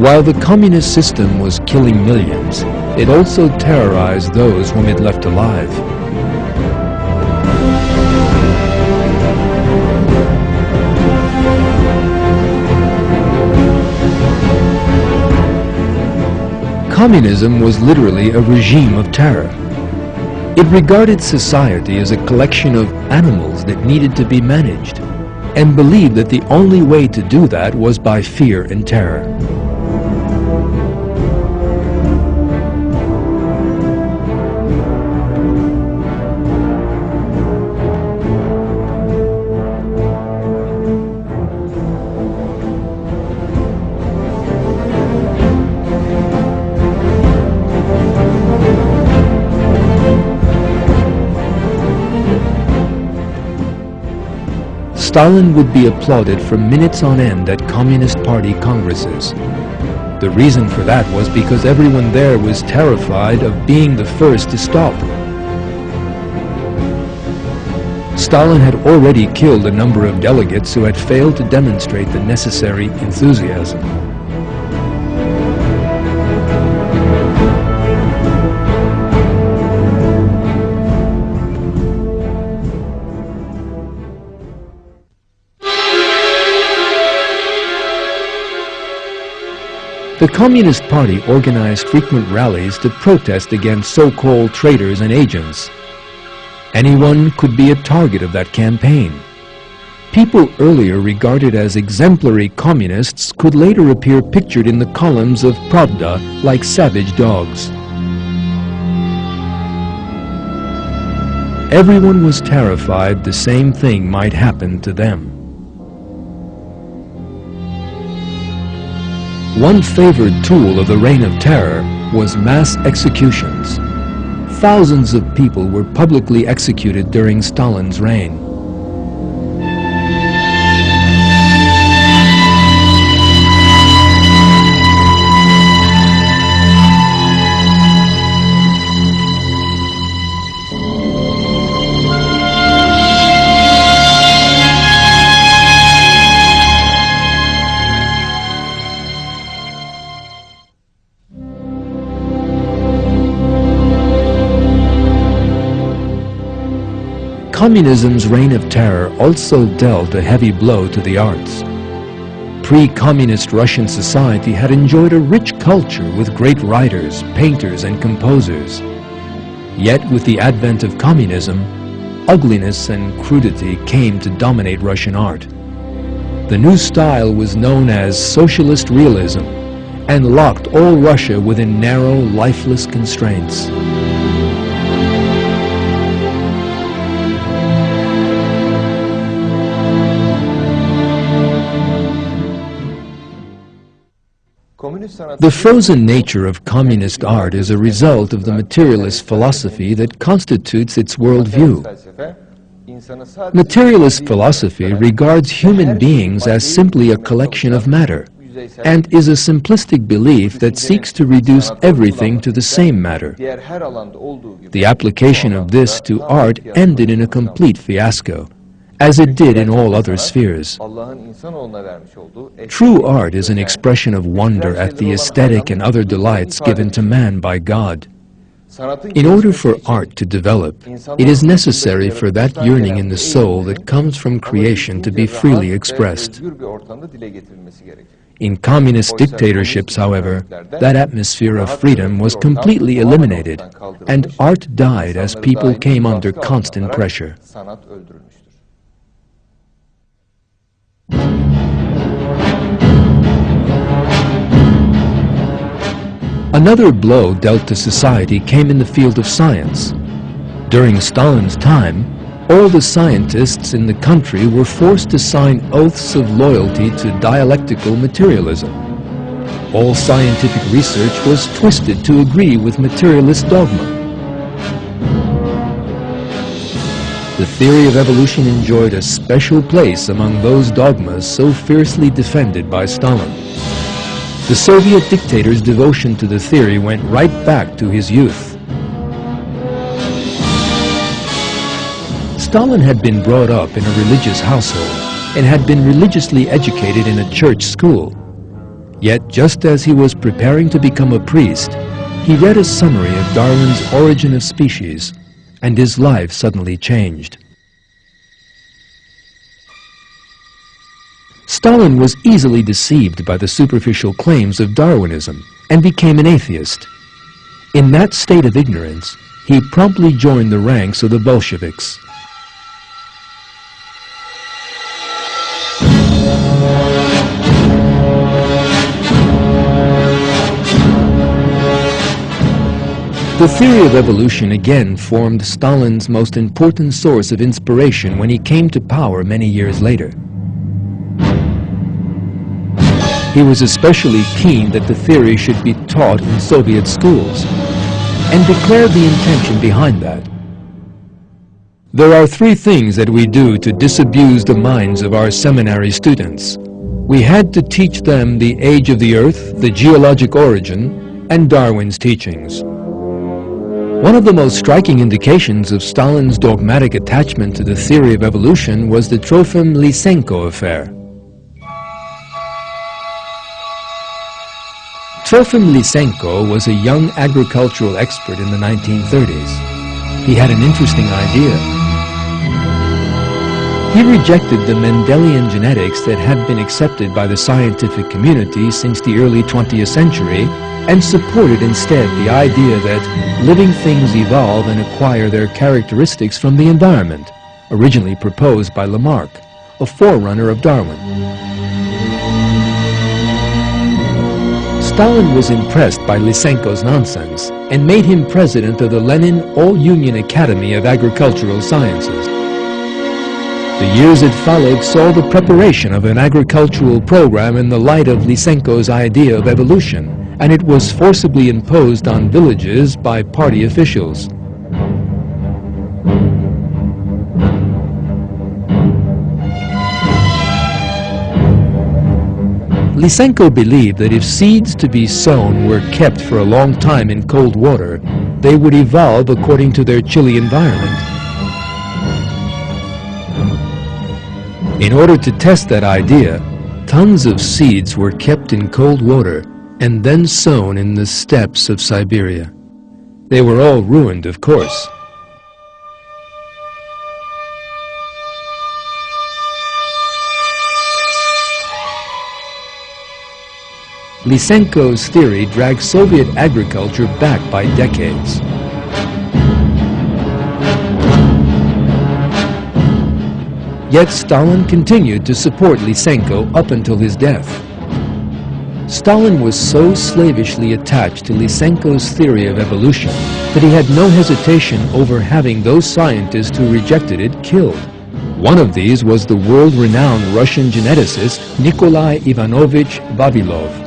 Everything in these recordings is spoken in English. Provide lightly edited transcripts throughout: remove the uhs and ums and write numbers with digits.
While the communist system was killing millions, it also terrorized those whom it left alive. Communism was literally a regime of terror. It regarded society as a collection of animals that needed to be managed, and believed that the only way to do that was by fear and terror. Stalin would be applauded for minutes on end at Communist Party congresses. The reason for that was because everyone there was terrified of being the first to stop. Stalin had already killed a number of delegates who had failed to demonstrate the necessary enthusiasm. The Communist Party organized frequent rallies to protest against so-called traitors and agents. Anyone could be a target of that campaign. People earlier regarded as exemplary communists could later appear pictured in the columns of Pravda like savage dogs. Everyone was terrified the same thing might happen to them. One favored tool of the Reign of Terror was mass executions. Thousands of people were publicly executed during Stalin's reign. Communism's reign of terror also dealt a heavy blow to the arts. Pre-communist Russian society had enjoyed a rich culture with great writers, painters, and composers. Yet with the advent of communism, ugliness and crudity came to dominate Russian art. The new style was known as socialist realism and locked all Russia within narrow, lifeless constraints. The frozen nature of communist art is a result of the materialist philosophy that constitutes its worldview. Materialist philosophy regards human beings as simply a collection of matter, and is a simplistic belief that seeks to reduce everything to the same matter. The application of this to art ended in a complete fiasco, as it did in all other spheres. True art is an expression of wonder at the aesthetic and other delights given to man by God. In order for art to develop, it is necessary for that yearning in the soul that comes from creation to be freely expressed. In communist dictatorships, however, that atmosphere of freedom was completely eliminated, and art died as people came under constant pressure. Another blow dealt to society came in the field of science. During Stalin's time, all the scientists in the country were forced to sign oaths of loyalty to dialectical materialism. All scientific research was twisted to agree with materialist dogma. The theory of evolution enjoyed a special place among those dogmas so fiercely defended by Stalin. The Soviet dictator's devotion to the theory went right back to his youth. Stalin had been brought up in a religious household and had been religiously educated in a church school. Yet just as he was preparing to become a priest, he read a summary of Darwin's Origin of Species, and his life suddenly changed. Stalin was easily deceived by the superficial claims of Darwinism and became an atheist. In that state of ignorance, he promptly joined the ranks of the Bolsheviks. The theory of evolution again formed Stalin's most important source of inspiration when he came to power many years later. He was especially keen that the theory should be taught in Soviet schools, and declared the intention behind that. There are three things that we do to disabuse the minds of our seminary students. We had to teach them the age of the Earth, the geologic origin, and Darwin's teachings. One of the most striking indications of Stalin's dogmatic attachment to the theory of evolution was the Trofim Lysenko affair. Trofim Lysenko was a young agricultural expert in the 1930s. He had an interesting idea. He rejected the Mendelian genetics that had been accepted by the scientific community since the early 20th century and supported instead the idea that living things evolve and acquire their characteristics from the environment, originally proposed by Lamarck, a forerunner of Darwin. Stalin was impressed by Lysenko's nonsense and made him president of the Lenin All-Union Academy of Agricultural Sciences. The years that followed saw the preparation of an agricultural program in the light of Lysenko's idea of evolution, and it was forcibly imposed on villages by party officials. Lysenko believed that if seeds to be sown were kept for a long time in cold water, they would evolve according to their chilly environment. In order to test that idea, tons of seeds were kept in cold water and then sown in the steppes of Siberia. They were all ruined, of course. Lysenko's theory dragged Soviet agriculture back by decades. Yet Stalin continued to support Lysenko up until his death. Stalin was so slavishly attached to Lysenko's theory of evolution that he had no hesitation over having those scientists who rejected it killed. One of these was the world-renowned Russian geneticist Nikolai Ivanovich Vavilov.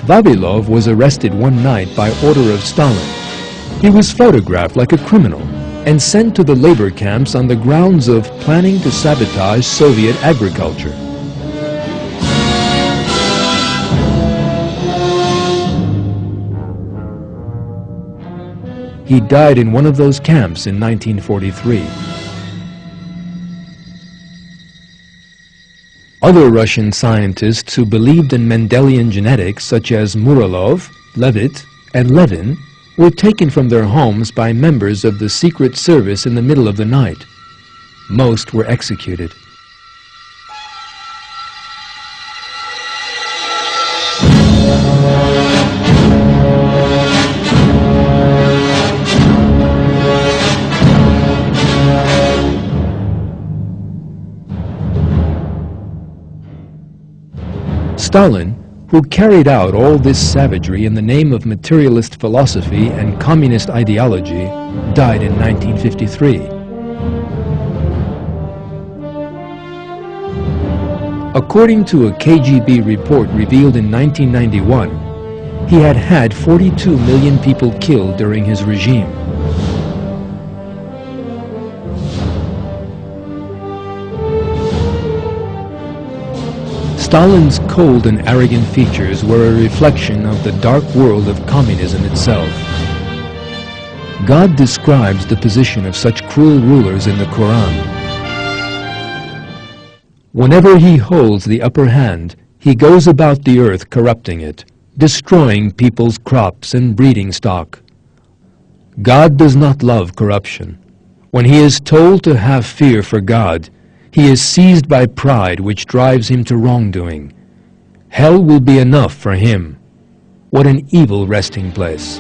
Vavilov was arrested one night by order of Stalin. He was photographed like a criminal and sent to the labor camps on the grounds of planning to sabotage Soviet agriculture. He died in one of those camps in 1943. Other Russian scientists who believed in Mendelian genetics, such as Muralov, Levitt, and Levin, were taken from their homes by members of the Secret Service in the middle of the night. Most were executed. Stalin, who carried out all this savagery in the name of materialist philosophy and communist ideology, died in 1953. According to a KGB report revealed in 1991, he had had 42 million people killed during his regime. Stalin's cold and arrogant features were a reflection of the dark world of communism itself. God describes the position of such cruel rulers in the Quran. Whenever he holds the upper hand, He goes about the earth corrupting it, destroying people's crops and breeding stock. God does not love corruption. When he is told to have fear for God, he is seized by pride which drives him to wrongdoing. Hell will be enough for him. What an evil resting place!